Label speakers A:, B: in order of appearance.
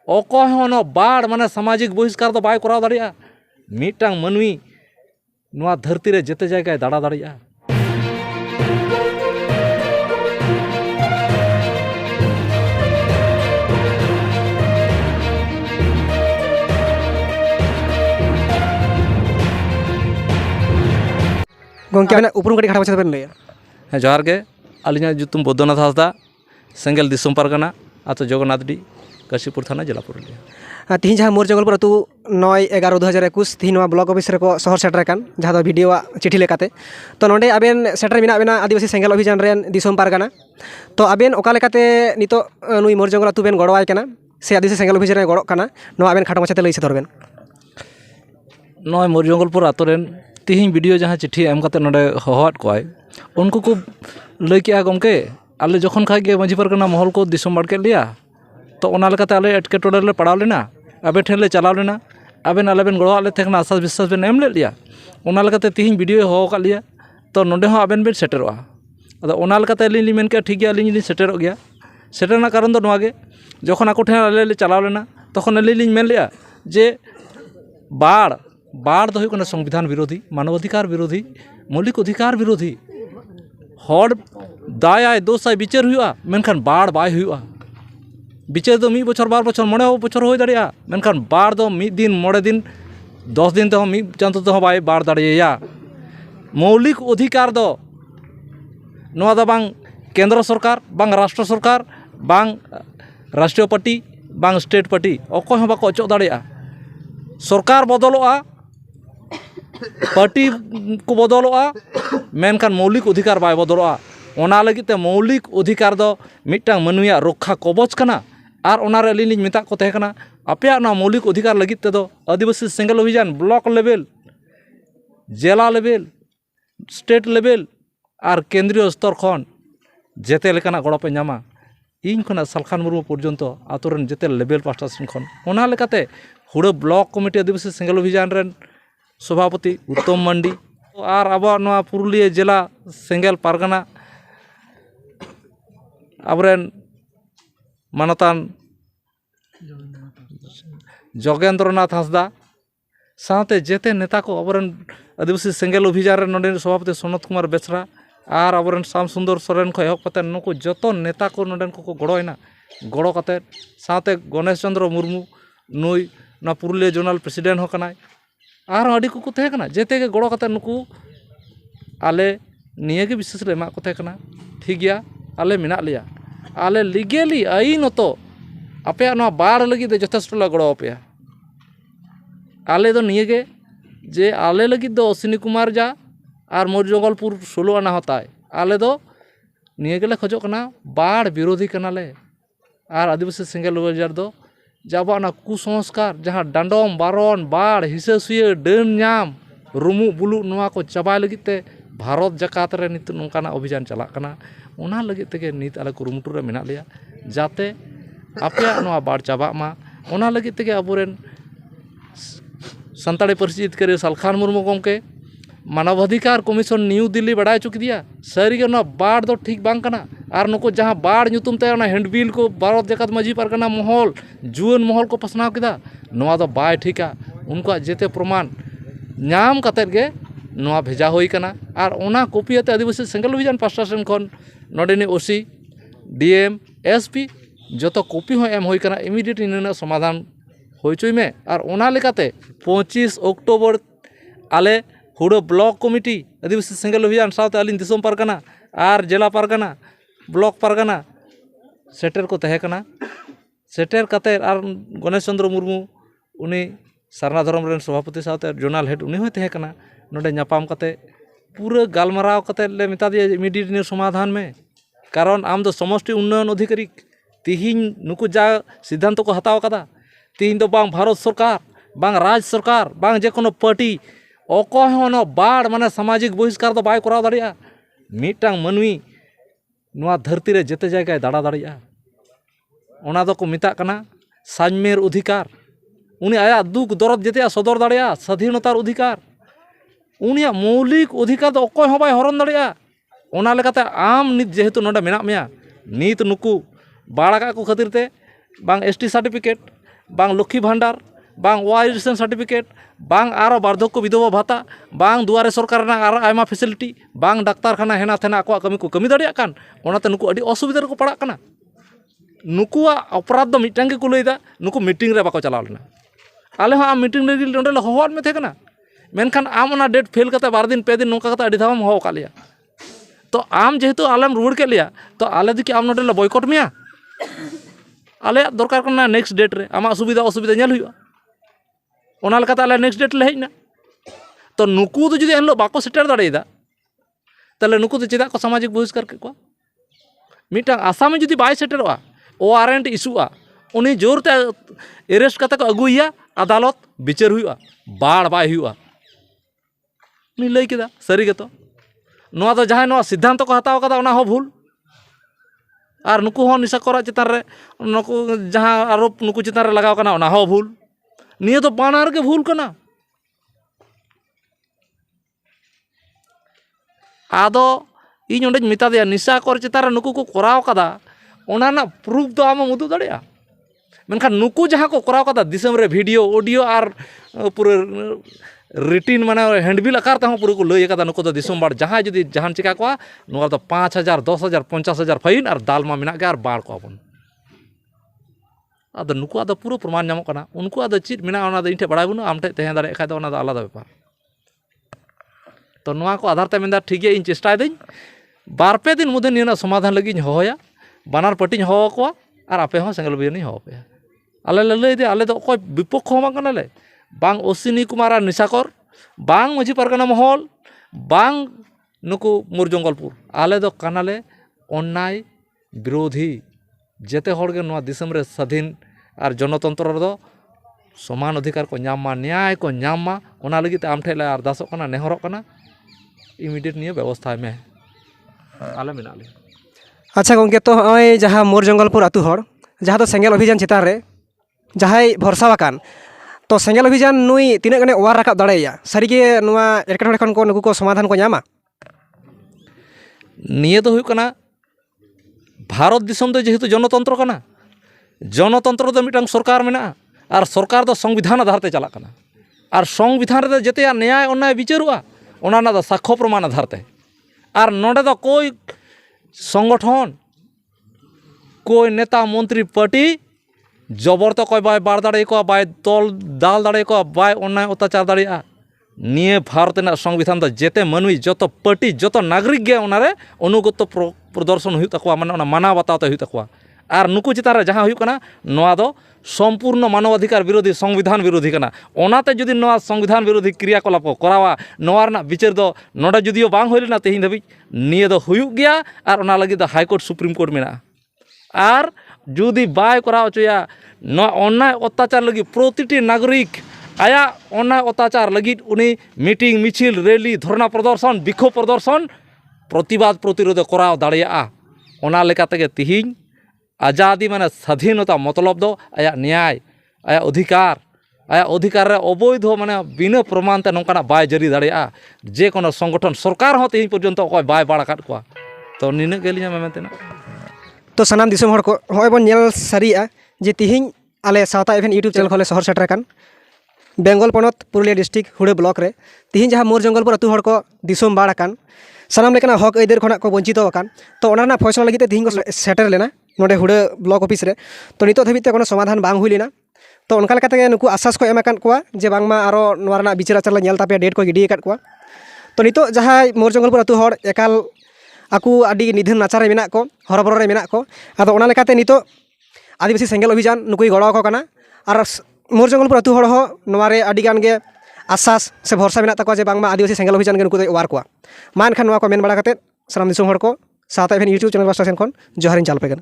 A: अकोय हों बाड़ माने सामाजिक बहिष्कार तो बाय कराव दाड़िया मिटटांग मानवी नोआ धरती रे जेते जायगाय दाड़ा दाड़िया।
B: गोंके उपरुम कटी खाटा बन लैया।
A: हाँ जोहार गे अलिना जुतुम बौद्धनाथ हांसदा सेंगेल दिसोम पारगाना आतो जगन्नाथडी काशीपुर थाना जिला पुरुलिया।
B: तीन जहाँ मोर जंगलपुर अतु 9/11/2021 तीन ब्लॉक ऑफिस रे शहर सेटर जहाँ वीडियो चिठी लेकाते तो नोडे आबेन सेटर मेना बेना आदिवासी सेंगेल अभियान रेन दिसोम पारगाना तो आबेन ओका लेकाते नितो नुई मोर जंगल अतु बेन गड़वाय काना से आदिवासी सेंगेल अभियान रे गड़ो काना नो आबेन खाटो माछाते लई सदरबेन।
A: नॉय मोर जंगलपुर आतो रेन तीन वीडियो जहाँ चिठी एम काते नोडे हवात कोय उनको को लई के गमके आले जखन खाय गे मांझी पारगाना महल को दिसोम बाड़ के लिया तो ओना लेकाते आले एटकेटोड़े ले पड़ाव लेना आबे ठेन ले चलाव लेना आबेन आलेबेन गड़ो ले थेकना आसास विश्वास बेन एम ले लिया ओना लेकाते तीन वीडियो हो का लिया तो नोडे हो आबेन बेन सेटरोआ अदो ओना लेकाते अलिनी मेन के ठीक गया अलिनी लिनी सेटरो गया सेटरना कारण दो नोआ गे जखन आको ठेन आले ले चलाव लेना तखन अलिनी मेन लिया जे बाड़ दो हुई संविधान विरोधी मानवाधिकार विरोधी मौलिक अधिकार विरोधी हर दायाय दोषाय विचार हुआ मेनखान बाड़ बाय हुआ विचार दो 1 बछर 2 बछर 9 बछर हो दाड़िया मेनखान बाड़ दो 1 दिन 9 दिन 10 दिन तो 1 चांदो तो बाय बाड़ दाड़िया मौलिक अधिकार दो नोआ दो बांग केंद्र सरकार बांग राष्ट्र सरकार बांग राष्ट्रीय पार्टी बांग स्टेट पार्टी अकोय बाको अचो दाड़िया सरकार बदलोआ पार्टी को बदलोआ मेनखान मौलिक अधिकार बाय बदलोआ ओना लगिते मौलिक अधिकार दो मिटटांग मानविया रक्षा कवच कना और ओनारे अलिनी मेता को तहे कना आपे ना मौलिक अधिकार लगित ते दो आदिवासी सेंगेल अभियान ब्लॉक लेवल जिला लेवल स्टेट लेवल और केंद्रीय स्तर खन जेते लेकाना गड़ो पे नामा इन खना सालखान मुर्मू पर्यंत आतोरन जेते लेवल पास्टा सेन खन ओना लेकाते हुड़ा ब्लॉक कमिटी आदिवासी सेंगेल अभियान रेन सभापति उत्तम मांडी और अब पुरुलिया जिला सेंगेल पारगाना आबरेन मानतान जोगेंद्रनाथ हांसदा साथे जेते नेता को आबरेन आदिवासी सेंगेल अभियान रेन नोडे सभापति सनत कुमार बेसरा और आबरेन श्याम सुंदर सोरेन को एहब कते नुकु जतो नेता को नोडेन को गड़ोयना गड़ो कते साथे गणेश चंद्र मुर्मू नुई ना पुरुलिया जोनल प्रेसिडेंट होकनाय और अड़ी को तहे कना जेते के गड़ो कते नुकु आले निये के विशेष ले मा को तहे कना ठीक गया आले मेना लिया आले लीगली आईनतो आपे ना बाड़ लगी दे यथेष्ट ले गड़ो पे आले दो निये के जे आले लगी दो अश्विनी कुमार जा और मोर जंगलपुर 16 आना होता है आले दो निये के ले खजो कना बाड़ विरोधी कना ले और आदिवासी सेंगेल अभियान दो जब ना कुसंस्कार जहाँ डांडम बारन बाड़ हिसा सुया डान नाम रुमु बुलु नोआ को चाबा लगिते भारत जाकात रे नित नोंकाना अभियान चला कना ओना लगित तेगे नित आले कुरुमुटु रे मेना लिया जाते आपे नोआ बाड़ चाबा मा ओना लगित तेगे अबोरेन संताड़ी पार्सी जितकारे सालखान मुर्मू गमके मानवाधिकार कमिशन न्यू दिल्ली बड़ाय चुक दिया सारी ना बाड़ दो ठीक बांग कना और नुको जहाँ बाड़ नुतुम ते हैंडबिल को भारत जाकात मांझी पारगाना महल जुआन महल को पसनाव किदा नोआ दो बाय ठीका उनको जेते प्रमाण नाम कतेद गे नोआ भेजा होई कना और ओना कॉपी आते आदिवासी सेंगेल अभियान पास्टा सेन खन नोडेनी ओसी डीएम एसपी जतो कॉपी हो एम होई कना इमिडिएट इना समाधान होई चुई में और ओना लेकाते 25 अक्टूबर आले हुड़ा ब्लॉक कमिटी आदिवासी सेंगेल अभियान साथ अलिन दिसोम पारगाना और जिला पारगाना ब्लॉक पारगाना सेटर को तहे कना सेटर कते और गणेश चंद्र मुर्मू उनी सारना धर्म रेन सभापति साथ जोनल हेड उनी होय तहे कना नोडे नापाम कते पूरा गालमाराव कते ले मेता दिया इमिडिएट समाधान में कारण आम दो समष्टि उन्नयन अधिकारी तिहिन नुकु जा सिद्धांत को हताव कदा तिहिन दो बांग भारत सरकार बांग राज्य सरकार बांग जे कोनो पार्टी अकोय हों बाड़ माने सामाजिक बहिष्कार तो बाय कराव दाड़िया मिटटांग मानवी नोआ धरती रे जेते जायगाय दाड़ा दाड़िया ओना दो को मेता कना साम्येर अधिकार उनी आया दुख दरद जेते सदर दाड़िया स्वाधीनतार अधिकार उनिया मौलिक अधिकार तो अकोय हों बाय हरण दाड़िया ओना लेकाते आम नित जेहेतु नोडे मेना मेया नित नुकु बाड़ा का को खातिर ते बांग एसटी सर्टिफिकेट बांग लक्ष्मी भांडार बांग वाई रेशन सर्टिफिकेट बांग आरो बार्धक्य विधवा भाता बांग दुआरे सरकार आरो आयमा फैसिलिटी बांग डाक्तार खाना हेना थेना आको कमी को कमी दाड़ियाग कान ओनाते नुकु अडी असुविधा रको पड़ाग काना नुकुआ अपराध दो मिटांग को लैदा नुकु मीटिंग रे बाको चलाव लेना आले हो आम मीटिंग रे नोंडे ले होवाद में थे कना मेनखान आम ओना डेट फेल करते 2 दिन 5 दिन नोका करते अडी धावम हो का लिया तो आम जेहेतु आलम रुड़ के लिया तो आले दिकी आम नोंडे ले बॉयकॉट मिया आले दरकार करना नेक्स्ट डेट रे आमा सुविधा असुविधा नेल हुआ ओना लेकाते आले नेक्स्ट डेट ले हेजना तो नुकु तो जुदी एनलो बाको सेटर दाड़ेदा ताले नुकु तो चेदा को सामाजिक बहिष्कार के को मिटांग आसाम में जुदी बाय सेटरोआ वारंट इशुआ उनी जोरते एरेस्ट करते को अगुइया अदालत विचार हुआ बाड़ बाय हुआ उनी लई केदा सरी गे तो नोआ दो जहां नोआ सिद्धांत को हताव कदा ओना हो भूल और नुकु हो निशाकोरा चितान रे नुकु जहां आरोप नुकु चितान रे लगाव कना ओना हो भूल निये तो बानार के भूल कना आदो इन ओंडे मिता दिया निशाकोर चितान रे नुकु को कराव कदा ओना ना प्रूफ दो आम उदू दाड़िया मेनखान नुकु जहां को कराव कदा दिसम रे वीडियो ऑडियो और पूरे रिटिन माने हैंडबिल आकार तह पूरे को लई कदा नुकु दो दिसम बाड़ जहां जुदी जहां चिका को नुआ तो 5,000 10,000 50,000 फाइन और दालमा मिना के और बाड़ को अपन आदो नुकु आदो पूरा प्रमाण नामो कना उनको आदो चित मिना ओना दो इनठे बड़ाय बुनु आमठे तहे दाड़े खाय दो ओना दो आलादा बेपार तो नुआ को आधार ते मेंदा ठीक गे इन चेष्टा दिन 2-2 दिन मध्य निना समाधान लगी होया बानार पटिन हो को और आपे हो सेंगल बियनी हो पे आले लई दे आले दो कोई विपक्ष हो बांग ले बांग अश्विनी कुमार और निशाकर बांग मझी पारगाना महल बांग नुकु मुरजंगलपुर आले दो कानाले अन्याय विरोधी जेते होड़गे नोआ दिसम रे स्वाधीन और जनतंत्र रे दो समान अधिकार को न्यामा न्याय को न्यामा ओना लगी ते आम ठे ले अरदासो कना नेहरो कना इमीडिएट निये व्यवस्था में आले मिना ले
B: अच्छा गंके तो नॉय जहाँ मोर जंगलपुर आतु हर जहाँ तो सेंगल अभियान चितान रे जहाँ भरसा आकान तो सेंगल अभियान नुई तीना गने ओवार राकाब दाड़ेया सारिगे नुआ एटकेटोड़े खन को नुकु को समाधान को न्यामा
A: निये तो हुई कना भारत दिसम दो जेहेतु जनतंत्र कना जनतंत्र दो मिटांग सरकार मेना और सरकार दो संविधान आधार ते चला कना और संविधान रे जेते न्याय अन्याय विचारुआ ओना ना दो साक्ष्य प्रमाण आधार ते और नोडे दो कोई संगठन कोई नेता मंत्री पार्टी जबर तो कोई बाय बाड़ दाड़े को बाय तोल दाल दाड़े को बाय अन्याय अत्याचार दाड़िया निये भारत ना संविधान दो जेते मानवी जतो पार्टी जतो नागरिक गे ओनारे अनुगत प्रदर्शन हुई तकवा माने ओना माना बताते हुई तकवा और नुकु चितान रे जहां हुई कना नोआ दो सम्पूर्ण मानवाधिकार विरोधी संविधान विरोधी कना ओनाते जुदी नोआ संविधान विरोधी क्रियाकलाप को करावा नोआ रना विचार दो नोडा जुदियो बांग होइलेना तेहिं धबी निये दो हुयुग गया और ओना लगी दो हाई कोर्ट सुप्रीम कोर्ट मेना और जुदी बाय कराव चोया नोआ अन्याय अत्याचार लगी प्रतिटी नागरिक आया अन्याय अत्याचार लगी उनी मीटिंग मिছিল रैली धरना प्रदर्शन विक्षोभ प्रदर्शन प्रतिबाद प्रतिरोध कराव दाड़िया ओना लेकाते गे तिहिं आज़ादी माने स्वाधीनता मतलब दो आया न्याय आया अधिकार रे अवैध माने बिना प्रमाण ते नोंकाना बाय जारी दाड़िया जे कोनो संगठन सरकार हो तेहिं पर्यंत अकय बाय बाड़ आकाद कोआ तो निना गेलिया मेमेंतेना
B: तो सानाम दिसम हर को होय बन नेल सारिया जे तिहिं आले सावता इवेंट यूट्यूब चैनल खोले शहर सेटर कान बेंगल पनत पुरुलिया डिस्ट्रिक्ट हुड़े ब्लॉक रे तिहिं जहाँ मोर जंगलपुर अतु हर को दिसम बाड़ आकान सानाम लेकाना हक आइदार खना को वंचित आकान तो ओना फैसला लगी तिहिं को सेटर लेना नोडे हुड़े ब्लॉक ऑफिस रे तो नितो धाबित कोनो समाधान बांग हुई लेना तो उनका लेकाते नुकु आश्वास को एम आकान कोआ जे बांगमा आरो नोआ रना विचार आचार ले नेल तापे डेट को गिडी आकाद कोआ तो नितो जहाँ मोर जंगलपुर अतु हर एकाल आकु आदि निधन नाचार रे मेना को हरबरो रे मेना को आदो ओना लेकाते नितो आदिवासी सेंगल अभियान नुकुई गड़ो को कना और मोर जंगलपुर अतु हर हो नोआ रे आदि गान गे आश्वास से भरसा मेना तको जे बांगमा आदिवासी सेंगल अभियान गे नुकु दे वार कोआ मान खान नोआ को मेन बड़ा कते सानाम दिसम हर को सावता इवेंट यूट्यूब चैनल स्टेशन खन जोहारिन चाल पे